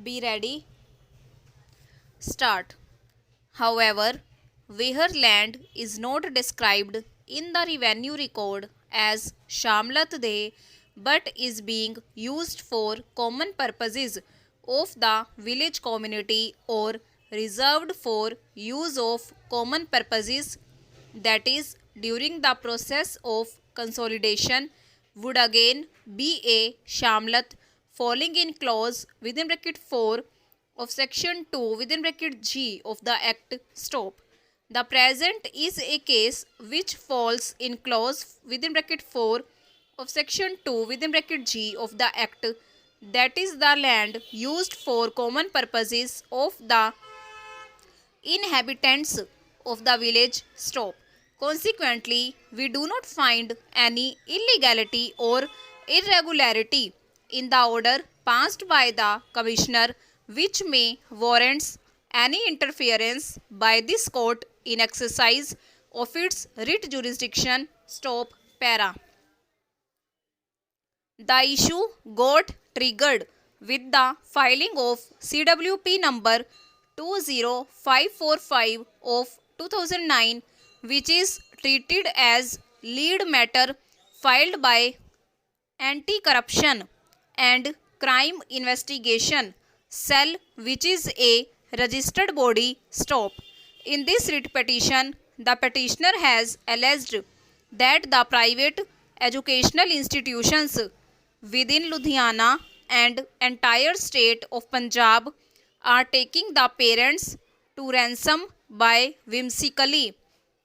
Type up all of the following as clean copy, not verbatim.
Be ready. Start. However, where land is not described in the revenue record as Shamlat De but is being used for common purposes of the village community or reserved for use of common purposes, that is during the process of consolidation, would again be a Shamlat falling in clause within bracket 4 of section 2 within bracket G of the Act. Stop. The present is a case which falls in clause within bracket 4 of section 2 within bracket G of the Act, that is the land used for common purposes of the inhabitants of the village. Stop. Consequently, we do not find any illegality or irregularity in the order passed by the Commissioner which may warrants any interference by this court in exercise of its writ jurisdiction. Stop. Para. The issue got triggered with the filing of CWP number 20545 of 2009, which is treated as lead matter filed by Anti-Corruption and Crime Investigation Cell, which is a registered body. Stop. In this writ petition, the petitioner has alleged that the private educational institutions within Ludhiana and entire state of Punjab are taking the parents to ransom by whimsically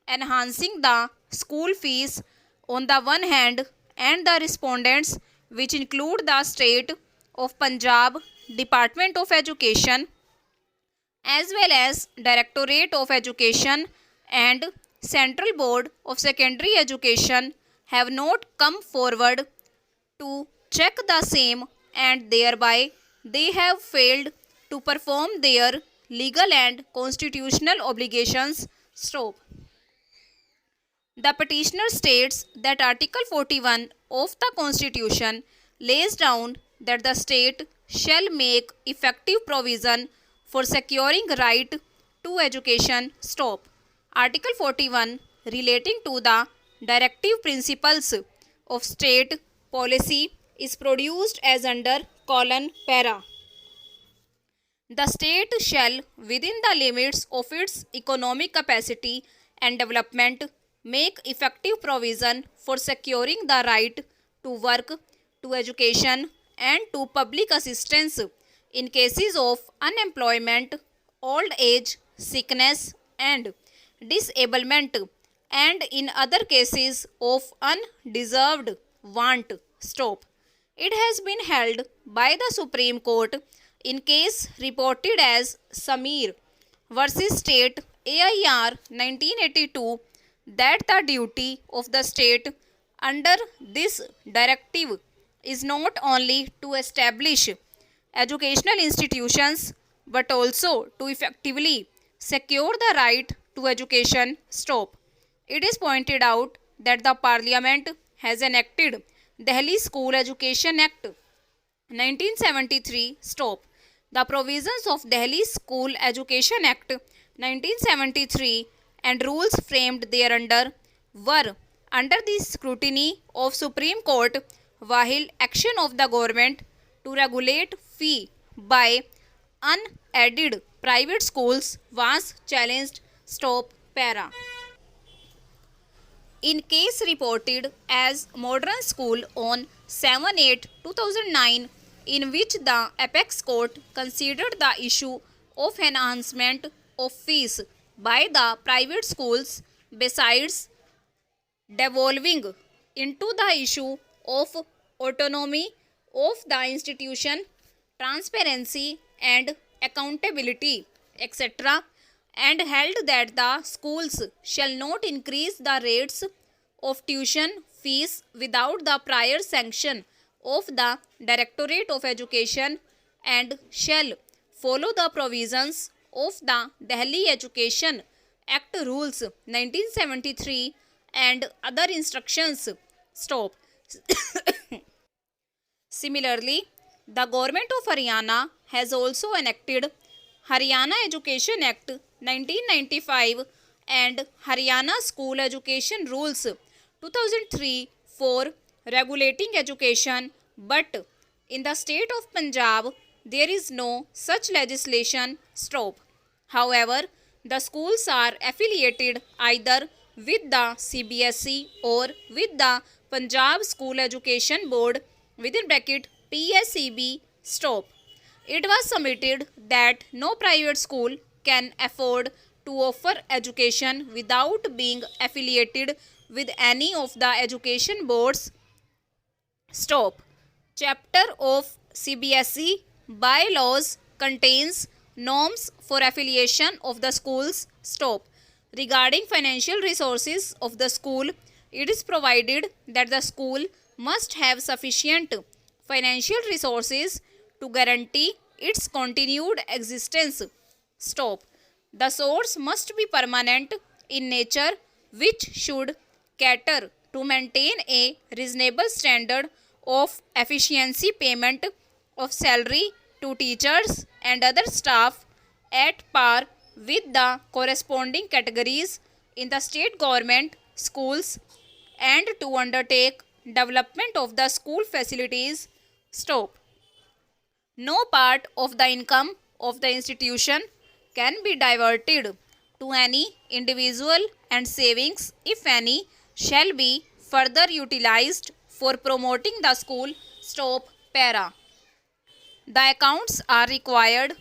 enhancing the school fees on the one hand, and the respondents, which include the state of Punjab Department of Education as well as Directorate of Education and Central Board of Secondary Education, have not come forward to check the same, and thereby they have failed to perform their legal and constitutional obligations. Stop. The petitioner states that Article 41 of the Constitution lays down that the state shall make effective provision for securing right to education. Stop. Article 41 relating to the directive principles of state policy is produced as under colon para. The state shall, within the limits of its economic capacity and development, make effective provision for securing the right to work, to education, and to public assistance in cases of unemployment, old age, sickness, and disablement, and in other cases of undeserved want. Stop. It has been held by the Supreme Court in case reported as Samir versus State AIR 1982 that the duty of the state under this directive is not only to establish educational institutions but also to effectively secure the right to education. Stop. It is pointed out that the Parliament has enacted Delhi School Education Act 1973. Stop. The provisions of Delhi School Education Act 1973 and rules framed thereunder were under the scrutiny of Supreme Court, while action of the government to regulate fee by unaided private schools was challenged. Stop. Para. In case reported as Modern School on 7/8/2009, in which the Apex Court considered the issue of enhancement of fees by the private schools, besides devolving into the issue of autonomy of the institution, transparency and accountability, etc., and held that the schools shall not increase the rates of tuition fees without the prior sanction of the Directorate of Education, and shall follow the provisions of the Delhi Education Act Rules 1973 and other instructions. Stop. Similarly, The government of Haryana has also enacted Haryana Education Act 1995 and Haryana School Education Rules 2003 for regulating education, but in the state of Punjab there is no such legislation. Stop. However, the schools are affiliated either with the CBSE or with the Punjab School Education Board within bracket PSEB. Stop. It was submitted that no private school can afford to offer education without being affiliated with any of the education boards. Stop. Chapter of CBSE bylaws contains norms for affiliation of the schools. Stop. Regarding financial resources of the school, it is provided that the school must have sufficient financial resources to guarantee its continued existence. Stop. The source must be permanent in nature, which should cater to maintain a reasonable standard of efficiency payment of salary to teachers and other staff at par with the corresponding categories in the state government schools, and to undertake development of the school facilities. Stop. No part of the income of the institution can be diverted to any individual, and savings, if any, shall be further utilized for promoting the school. Stop. Para. The accounts are required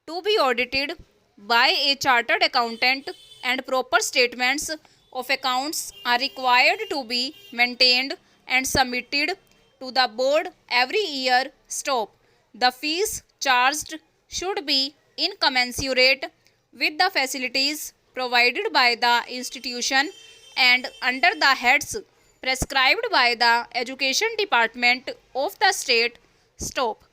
to be audited by a chartered accountant, and proper statements of accounts are required to be maintained and submitted to the board every year. Stop. The fees charged should be incommensurate with the facilities provided by the institution and under the heads prescribed by the Education Department of the state. Stop.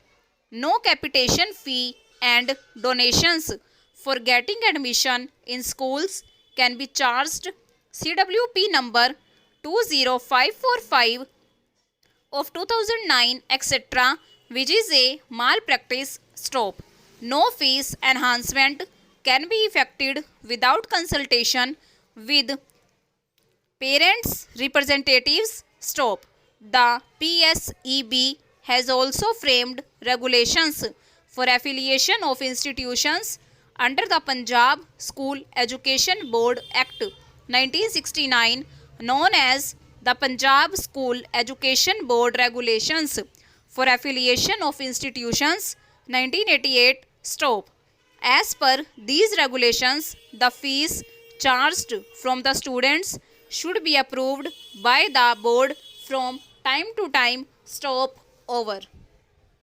No capitation fee and donations for getting admission in schools can be charged. CWP number 20545 of 2009, etc., which is a malpractice. Stop. No fees enhancement can be effected without consultation with parents' representatives. Stop. The PSEB has also framed regulations for affiliation of institutions under the Punjab School Education Board Act 1969, known as the Punjab School Education Board Regulations for affiliation of institutions 1988. Stop. As per these regulations, the fees charged from the students should be approved by the board from time to time. Stop. Over.